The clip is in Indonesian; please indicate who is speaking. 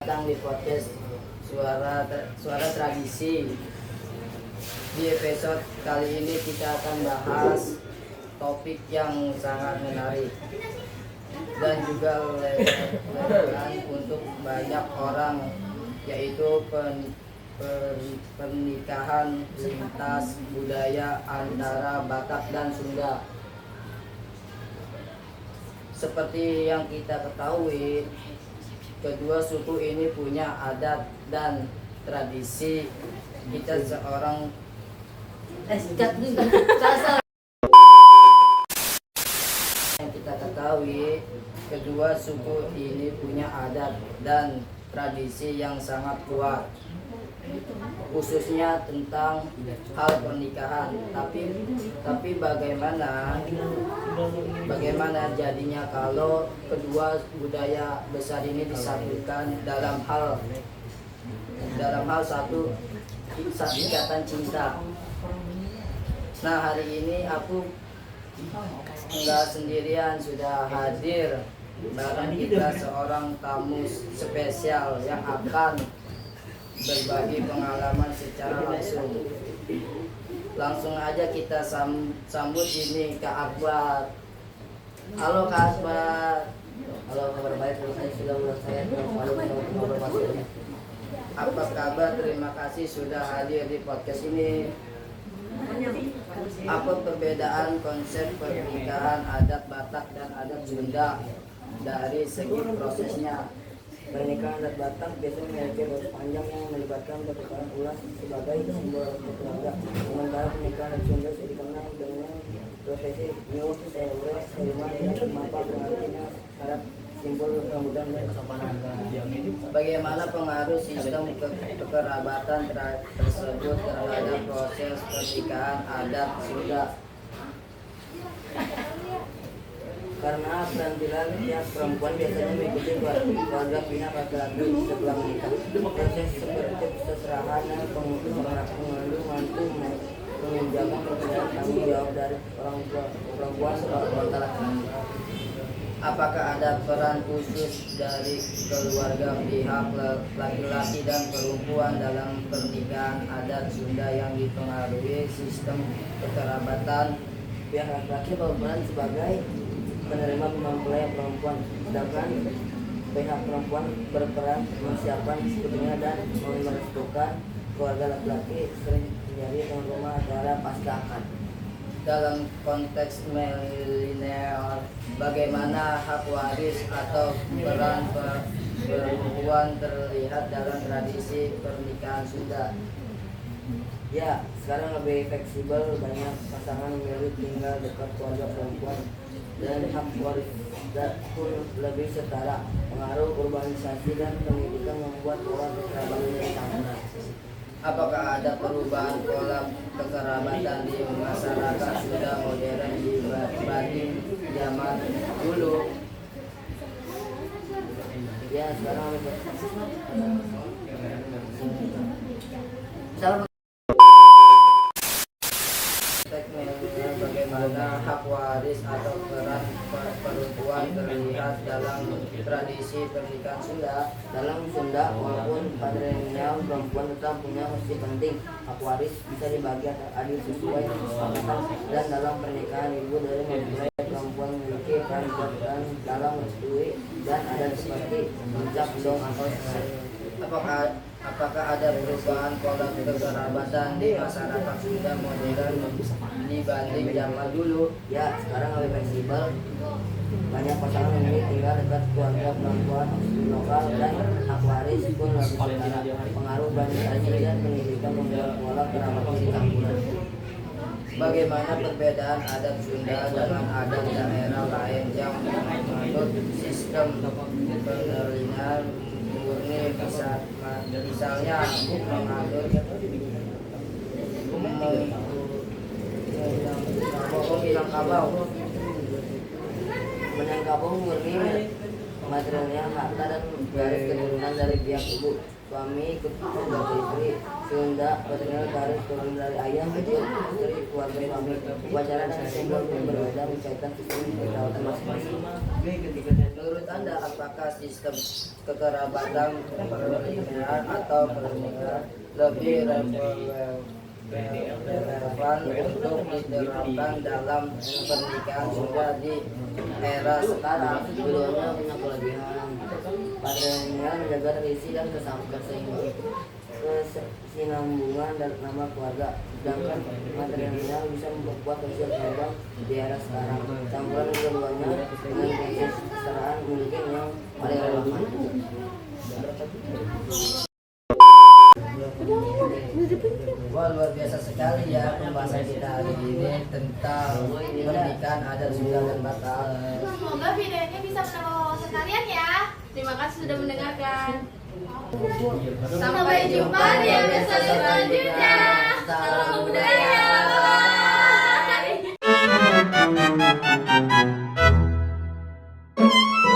Speaker 1: datang di podcast suara tradisi. Di episode kali ini kita akan bahas topik yang sangat menarik dan juga relevan untuk banyak orang, yaitu pernikahan lintas budaya antara Batak dan Sunda. Seperti yang kita ketahui, kedua suku ini punya adat dan tradisi. Kita seorang yang kita ketahui, kedua suku ini punya adat dan tradisi yang sangat kuat, khususnya tentang hal pernikahan. Tapi bagaimana jadinya kalau kedua budaya besar ini disatukan dalam hal satu ikatan cinta. Nah, hari ini aku enggak sendirian, sudah hadir bareng kita seorang tamu spesial yang akan berbagi pengalaman secara langsung. Langsung aja kita sambut ini Kak Akbar. Halo Kak Akbar.
Speaker 2: Halo, kabar baik. Saya sudah ulang saya ngobrol maksudnya.
Speaker 1: Apa kabar? Terima kasih sudah hadir di podcast ini. Apa perbedaan konsep pernikahan adat Batak dan adat Sunda dari segi prosesnya?
Speaker 2: Pernikahan adat Batak biasanya memiliki proses panjang yang melibatkan pertukaran ulas sebagai simbol keluarga. Sementara pernikahan adat Sunda dikenal dengan prosesi nyuwun sewe selima dan mapa pengertiannya syarat simbol kemudahan dan kesopanan.
Speaker 1: Bagaimana pengaruh sistem kekerabatan tersebut terhadap proses pernikahan adat Sunda?
Speaker 2: Karena perantilan pihak perempuan biasanya mengikuti keluarga pihak laki-laki setelah menikah. Proses seperti seserahan dan pengandung mantu menunjukkan perbedaan tanggung jawab dari orang tua perempuan kepada keluarga laki-laki.
Speaker 1: Apakah ada peran khusus dari keluarga pihak laki-laki dan perempuan dalam pernikahan adat Sunda yang dipengaruhi sistem kekerabatan?
Speaker 2: Pihak laki-laki berperan sebagai penerima mempelai perempuan, sedangkan pihak perempuan berperan mempersiapkan putrinya dan merestukan. Keluarga laki-laki sering menjadi tuan rumah acara pasca akad.
Speaker 1: Dalam konteks milenial, bagaimana hak waris atau peran perempuan terlihat dalam tradisi pernikahan Sunda?
Speaker 2: Ya, sekarang lebih fleksibel, banyak pasangan memilih tinggal dekat keluarga perempuan dan hak waris pun lebih setara. Pengaruh urbanisasi dan pendidikan membuat pola kekerabatan yang sama.
Speaker 1: Apakah ada perubahan pola kekerabatan di masyarakat Sunda modern dibanding zaman dulu?
Speaker 2: Ya, sekarang lebih
Speaker 1: bagaimana hak waris atau peran perempuan terlihat dalam tradisi pernikahan Sunda?
Speaker 2: dalam Sunda, walaupun patrilineal, perempuan tetap punya posisi penting. Hak waris bisa dibagi adil sesuai kesepakatan, dan dalam pernikahan ibu dari mempelai perempuan memiliki peran dan dalam merestui dan adat seperti hijab, dong atau
Speaker 1: Apakah ada perubahan pola kekerabatan di masyarakat Sunda modern dibanding zaman dulu?
Speaker 2: Ya, sekarang lebih fleksibel. Banyak pasangan memilih tinggal dekat keluarga perempuan lokal dan hak waris pun lebih setara. Pengaruh urbanisasi dan pendidikan membuat pola kerabatan campuran.
Speaker 1: Bagaimana perbedaan adat Sunda dengan adat daerah lain yang menurut sistem penerimaan murni, misalnya mengatur
Speaker 2: Menangkabung murni materialnya harta dan garis keturunan dari pihak ibu. Suami ikut sebagai istri. Sunda material garis keturunan dari ayah ikut istri keluarga suami. Upacara dan simbol pun berbeda mencairkan sistem kedaulatan masing-masing.
Speaker 1: Menurut Anda, apakah maka sistem kekerabatan, pernikahan atau pernikahan lebih relevan untuk diterapkan dalam pernikahan sudah di era sekarang.
Speaker 2: Keduanya punya kelebihan. Padanya menjaga tradisi dan kesinambungan dan nama keluarga. Sedangkan materialnya bisa memperkuat sosial berkembang di era sekarang. Campuran keduanya dengan prinsip kesetaraan mungkin yang paling relevan.
Speaker 1: Wah, luar biasa sekali ya pembahasan kita hari ini tentang pernikahan adat Sunda dan Batak.
Speaker 3: Semoga video ini bisa menambah wawasan kalian ya. Terima kasih sudah mendengarkan. Sampai jumpa di episode selanjutnya. Salam budaya. Bye.